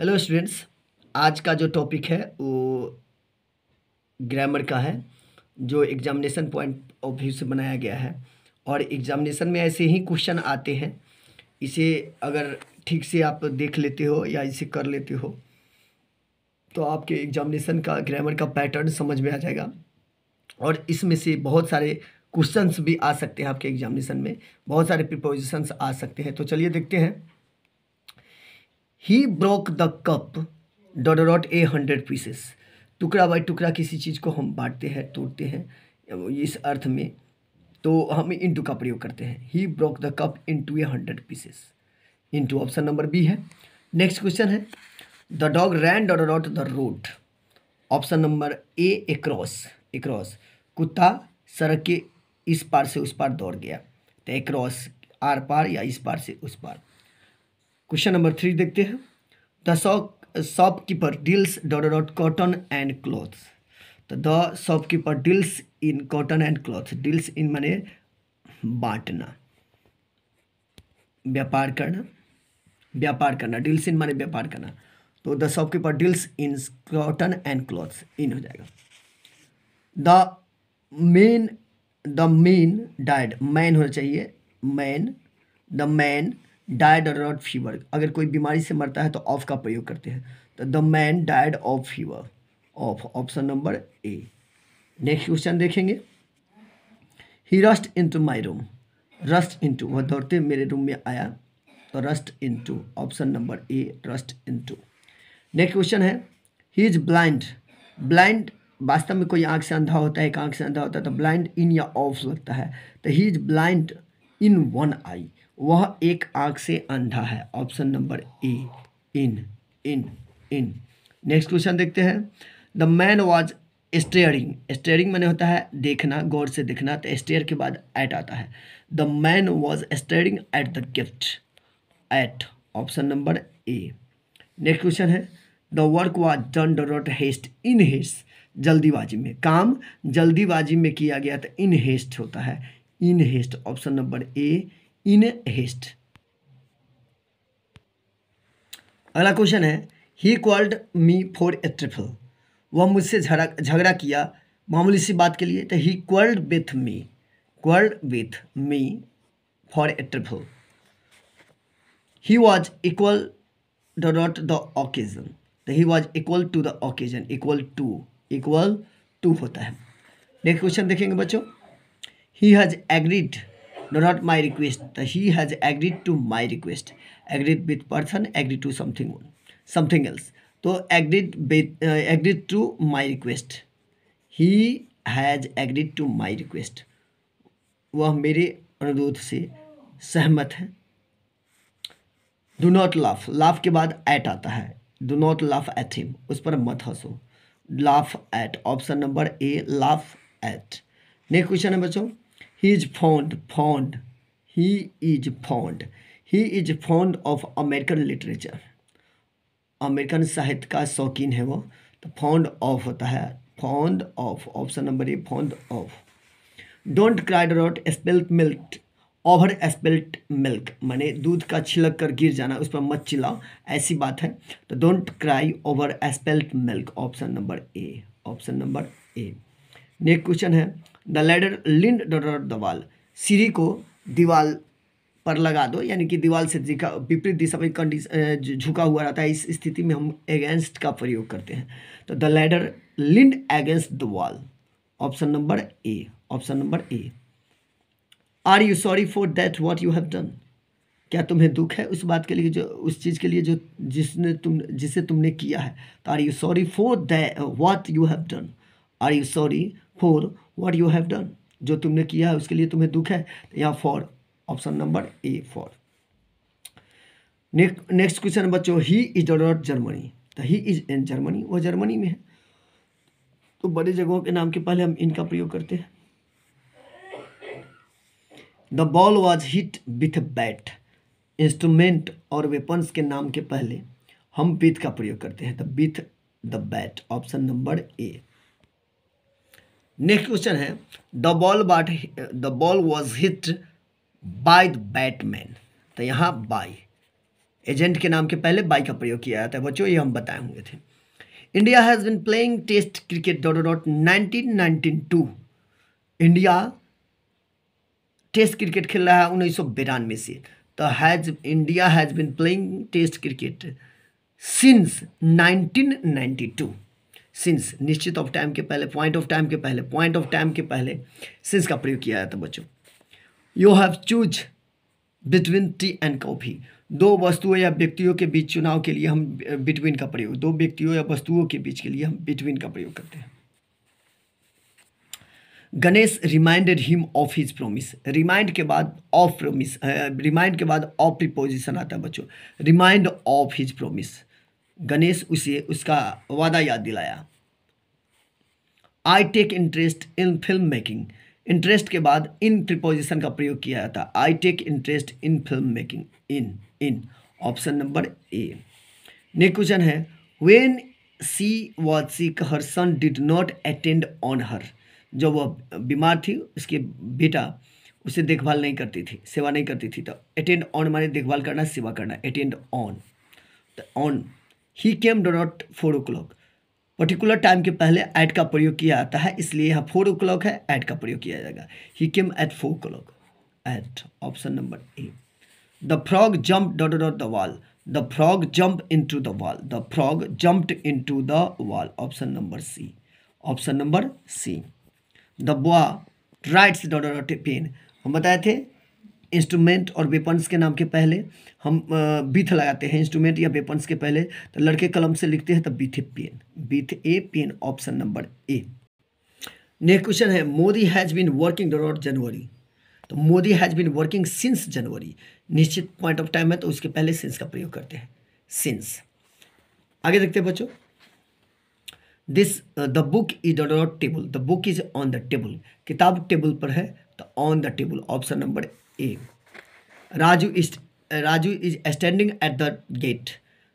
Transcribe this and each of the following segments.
Hello students, आज का जो टॉपिक है वो ग्रामर का है, जो एग्जामिनेशन पॉइंट ऑफ व्यू से बनाया गया है। और एग्जामिनेशन में ऐसे ही क्वेश्चन आते हैं। इसे अगर ठीक से आप देख लेते हो या इसे कर लेते हो तो आपके एग्जामिनेशन का ग्रामर का पैटर्न समझ में आ जाएगा। और इसमें से बहुत सारे क्वेश्चंस भी आ सकते हैं आपके एग्जामिनेशन में, बहुत सारे प्रिपोजिशंस आ सकते हैं। तो चलिए देखते हैं। He broke the cup dot 100 pieces. टुकड़ा बाई टुकड़ा किसी चीज़ को हम बांटते हैं, तोड़ते हैं इस अर्थ में, तो हम इनटू का प्रयोग करते हैं। He broke the cup into 100 pieces. Into option number B है। नेक्स्ट क्वेश्चन है the dog ran dot the road. Option number A across. Across, कुत्ता सड़क के इस पार से उस पार दौड़ गया, तो एक्रॉस आर पार या इस पार से उस पार। क्वेश्चन नंबर 3 देखते हैं। The shopkeeper deals dot cotton and cloths. तो the shopkeeper deals in cotton and cloth. Deals in माने बांटना, व्यापार करना, व्यापार करना। डील्स इन माने व्यापार करना। तो the shopkeeper deals in cotton and cloths, in हो जाएगा। द मेन डाइड, मैन होना चाहिए, man. The man died dot fever. अगर कोई बीमारी से मरता है तो ऑफ का प्रयोग करते हैं। तो the man died of fever, of, option number A. Next question देखेंगे। He rushed into my room. Rushed into, वह दौड़ते मेरे रूम में आया, तो rushed into, option number A, rushed into. Next question है ही इज ब्लाइंड। ब्लाइंड वास्तव में कोई आंख से अंधा होता है, एक आंख से अंधा होता है, तो ब्लाइंड इन या ऑफ लगता है। तो he is blind in one eye, वह एक आंख से अंधा है, option number A, in, in, in. Next question देखते हैं। The man was staring. Staring मैंने होता है देखना, गौर से देखना, तो स्टेयर के बाद एट आता है। The man was staring at the gift, at, option number A. Next question है the work was done dot haste in haste. जल्दीबाजी में, काम जल्दीबाजी में किया गया, तो इन हेस्ट होता है, in haste, option number A, in haste. अगला क्वेश्चन है he called me for a trifle. वह मुझसे झगड़ा किया मामूली सी बात के लिए, तो he quarrelled with me, quarrelled with me for a trifle. He was equal dot the occasion. तो he was equal to the occasion, equal to होता है। नेक्स्ट क्वेश्चन देखेंगे बच्चों। He has agreed dot my request. तो he has agreed to my request. Agreed with person, agreed to something else. तो agreed to my request. He has agreed to my request, वह मेरे अनुरोध से सहमत है। डू नॉट लाफ, लाफ के बाद एट आता है। Do not laugh at him, उस पर मत हंसो। Laugh at, option number A, laugh at. Next question है बच्चों। He is fond, he is fond of American literature. American साहित्य का शौकीन है वो, तो फॉन्ड ऑफ होता है, fond of, option number A, fond of. Don't cry dot spilt milk. Over spilt milk माने दूध का छिलक कर गिर जाना, उस पर मत चिल्लाओ, ऐसी बात है। तो don't cry over spilt milk, option number A, option number A. Next question है the ladder leaned dot the wall. सीढ़ी को दीवार पर लगा दो, यानी कि दीवार से विपरीत दिशा में झुका हुआ रहता है, इस स्थिति में हम अगेंस्ट का प्रयोग करते हैं। तो the ladder leaned against the wall, option number A, option number A. Are you sorry for that what you have done. क्या तुम्हें दुख है उस बात के लिए, जो उस चीज़ के लिए जो जिसे तुमने किया है। तो are you sorry for that what you have done. Are you sorry for what you have done, जो तुमने किया है उसके लिए तुम्हें दुख है, तो यहाँ for, option number A, for. Next question बच्चों। He is dot Germany. तो ही इज इन जर्मनी, वो जर्मनी में है, तो बड़ी जगहों के नाम के पहले हम इनका प्रयोग करते हैं। The ball was hit with bat. Instrument और वेपन्स के नाम के पहले हम विथ का प्रयोग करते हैं, तो with the bat, option number A. Next question है the ball was hit by the batman. तो यहाँ बाय, एजेंट के नाम के पहले बाई का प्रयोग किया जाता है बच्चों, ये हम बताए होंगे थे। India has been playing test cricket 1992। India test cricket खेल रहा है 1992 से। तो India has been playing test cricket since 1992। Since निश्चित ऑफ टाइम के पहले, पॉइंट ऑफ टाइम के पहले, पॉइंट ऑफ टाइम के पहले सिंस का प्रयोग किया जाता है बच्चों। You have choose between T and coffee. दो वस्तुओं या व्यक्तियों के बीच चुनाव के लिए हम बिटवीन का प्रयोग, दो व्यक्तियों या वस्तुओं के बीच के लिए हम बिटवीन का प्रयोग करते हैं। Ganesh reminded him of his promise. Remind के बाद ऑफ प्रोमिस, रिमाइंड के बाद ऑफ प्रीपोजिशन आता है बच्चों। Remind of his promise, Ganesh उसे उसका वादा याद दिलाया। I take interest in film making. Interest के बाद इन प्रीपोजिशन का प्रयोग किया जाता है। I take interest in film making, in option number A. Next question है when she was sick her son did not attend on her. जब वह बीमार थी उसके बेटा उसे देखभाल नहीं करती थी, सेवा नहीं करती थी। तो अटेंड ऑन माने देखभाल करना, सेवा करना, अटेंड ऑन। तो on he came dot 4 o'clock। Particular time के पहले एट का प्रयोग किया जाता है, इसलिए यहाँ 4 o'clock है, एट का प्रयोग किया जाएगा। He came at 4 o'clock, at option number A. The frog jump dot dot the wall. The frog jump into the wall. The frog jumped into the wall, option number C, option number C. The boy writes dot dot pen. हम बताए थे instrument और weapons के नाम के पहले हम बीथ लगाते हैं, इंस्ट्रूमेंट या वेपन्स के पहले। तो लड़के कलम से लिखते हैं तो with a pen, with a pen, option number A. Next question है Modi has been working dot January. तो Modi has been working since January. निश्चित पॉइंट ऑफ टाइम है तो उसके पहले सिंस का प्रयोग करते हैं, सिंस। आगे देखते हैं बच्चों। This the book is dot table. The book is on the table. किताब टेबल पर है तो on the table, option number A. Raju is standing at the gate.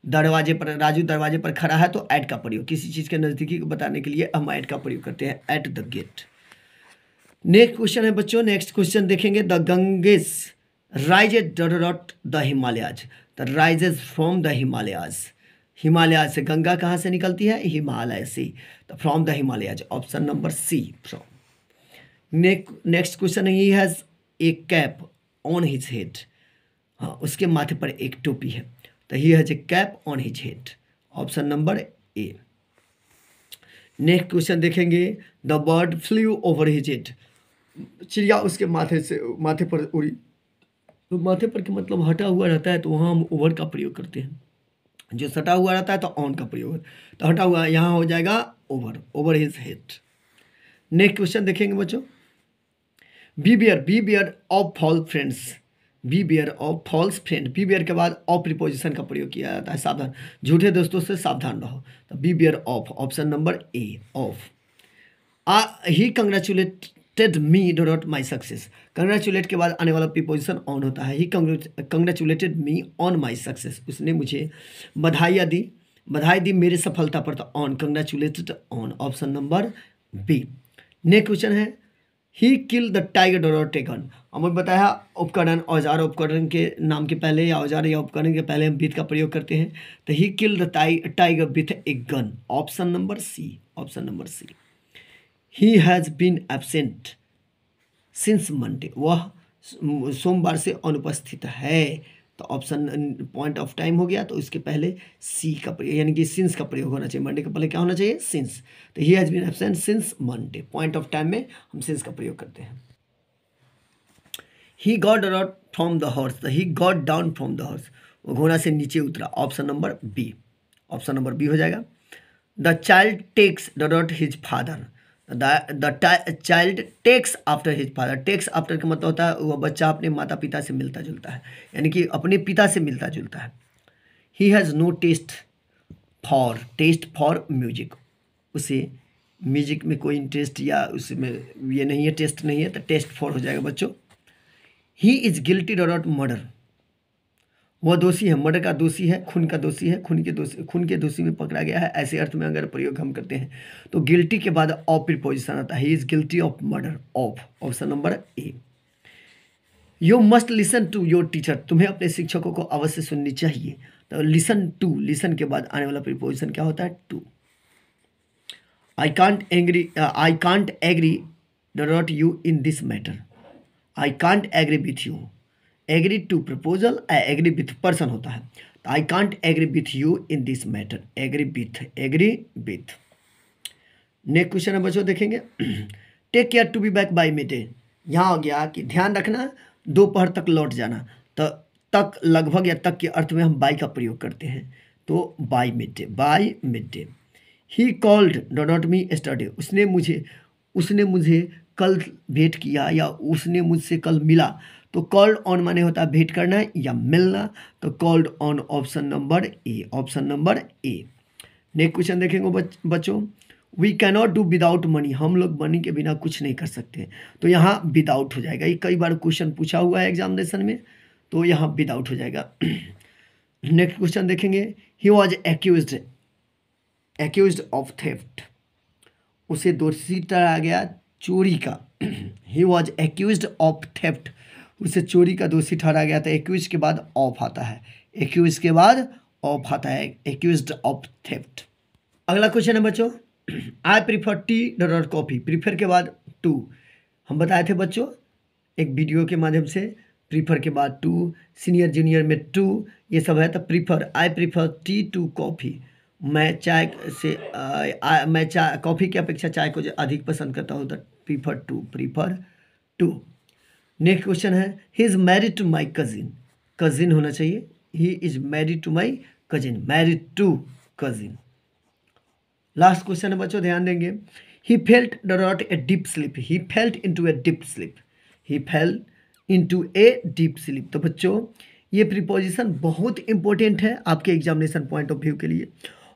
दरवाजे पर, राजू दरवाजे पर खड़ा है तो एट का प्रयोग, किसी चीज़ के नज़दीकी को बताने के लिए हम एट का प्रयोग करते हैं, at the gate. Next question है बच्चों, नेक्स्ट क्वेश्चन देखेंगे। The Ganges rises dot the Himalayas. The rises from the Himalayas. Himalaya से, गंगा कहाँ से निकलती है? हिमालय से। तो from the Himalayas, option number C, from. Next question है he has a cap on his head. हाँ, उसके माथे पर एक टोपी है तो he has a cap on his head, option number A. Next question देखेंगे। The bird flu over his head. चिड़िया उसके माथे पर उड़ी। तो माथे पर के मतलब हटा हुआ रहता है तो वहाँ हम ओवर का प्रयोग करते हैं। जो सटा हुआ रहता है तो ऑन का प्रयोग, तो हटा हुआ यहाँ हो जाएगा over, over his head. Next question देखेंगे बच्चों। Beware of false friends. Beware of false friend. Beware के बाद ऑफ प्रीपोजिशन का प्रयोग किया जाता है, सावधान, झूठे दोस्तों से सावधान रहो। तो beware of, option number A, of. He congratulated me dot my success. Congratulate के बाद आने वाला प्रीपोजिशन ऑन होता है। He congratulated me on my success. उसने मुझे बधाई दी मेरे सफलता पर, तो on, congratulated on, option number B. Next question है he kill the tiger dot a gun. हमें बताया उपकरण, औजार, उपकरण के नाम के पहले या औजार या उपकरण के पहले हम विथ का प्रयोग करते हैं। तो he kill the tiger with a gun, option number C, option number C. He has been absent since Monday. वह सोमवार से अनुपस्थित है, तो ऑप्शन पॉइंट ऑफ टाइम हो गया तो उसके पहले सी का प्रयोग, यानी कि सिंस का प्रयोग होना चाहिए। मंडे के पहले क्या होना चाहिए? सिंस। तो he has been absent since Monday, point of time में हम सिंस का प्रयोग करते हैं। He got dot from the horse. He got down from the horse. वो घोड़ा से नीचे उतरा, option number B, option number B हो जाएगा। The child takes dot his father. The child takes after his father. Takes after का मतलब होता है वह बच्चा अपने माता पिता से मिलता जुलता है, यानी कि अपने पिता से मिलता जुलता है। He has no taste for music. उसे म्यूजिक में कोई इंटरेस्ट या उसमें ये नहीं है, टेस्ट नहीं है, तो टेस्ट फॉर हो जाएगा बच्चों। ही इज़ गिल्टी डॉट मर्डर। वह दोषी है, मर्डर का दोषी है, खून का दोषी है, खून के दोषी में पकड़ा गया है, ऐसे अर्थ में अगर प्रयोग हम करते हैं तो गिल्टी के बाद ऑफ प्रीपोजिशन आता है। He is guilty of murder, of, option number A. You must listen to your teacher, तुम्हें अपने शिक्षकों को अवश्य सुननी चाहिए। तो लिसन टू, लिसन के बाद आने वाला प्रीपोजिशन क्या होता है? To. I can't agree not you in this matter. I can't agree with you, agree to proposal, agree with person होता है। तो I can't agree with you in this matter, agree with. Next question है बच्चों, देखेंगे। Take care to be back by midday, यहाँ हो गया कि ध्यान रखना दोपहर तक लौट जाना। तो तक, लगभग या तक के अर्थ में हम बाय का प्रयोग करते हैं, तो by mid day. He called not me yesterday, उसने मुझे कल भेंट किया या उसने मुझसे कल मिला। तो कॉल्ड ऑन माने होता है भेंट करना या मिलना। तो called on option number A. Next question देखेंगे बच्चों। We cannot do without money, हम लोग मनी के बिना कुछ नहीं कर सकते। तो यहाँ विदाउट हो जाएगा, ये कई बार क्वेश्चन पूछा हुआ है एग्जामिनेशन में, तो यहाँ विदाउट हो जाएगा। नेक्स्ट क्वेश्चन देखेंगे। He was accused of theft, उसे दोषी ठहराया गया चोरी का। He was accused of theft, उसे चोरी का दोषी ठहराया गया था। एक्यूज के बाद ऑफ आता है, एक्यूज्ड ऑफ थेफ्ट। अगला क्वेश्चन है बच्चों। आई prefer T not coffee, prefer के बाद टू, हम बताए थे बच्चों एक वीडियो के माध्यम से, प्रीफर के बाद टू, सीनियर जूनियर में टू, ये सब है। तो prefer, I prefer tea to coffee, मैं कॉफ़ी की अपेक्षा चाय को अधिक पसंद करता हूँ। तो प्रीफर टू। नेक्स्ट क्वेश्चन है। He is married to my cousin होना चाहिए। He is married to my cousin, married to cousin. Last question है बच्चों, ध्यान देंगे। He felt not a deep sleep, he felt into a deep sleep. तो बच्चों ये प्रीपोजिशन बहुत इंपॉर्टेंट है आपके एग्जामिनेशन पॉइंट ऑफ व्यू के लिए,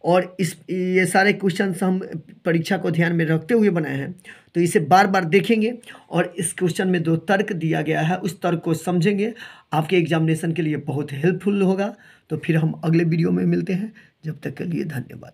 और ये सारे क्वेश्चन हम परीक्षा को ध्यान में रखते हुए बनाए हैं। तो इसे बार बार देखेंगे और इस क्वेश्चन में जो तर्क दिया गया है उस तर्क को समझेंगे, आपके एग्जामिनेशन के लिए बहुत हेल्पफुल होगा। तो फिर हम अगले वीडियो में मिलते हैं, जब तक के लिए धन्यवाद।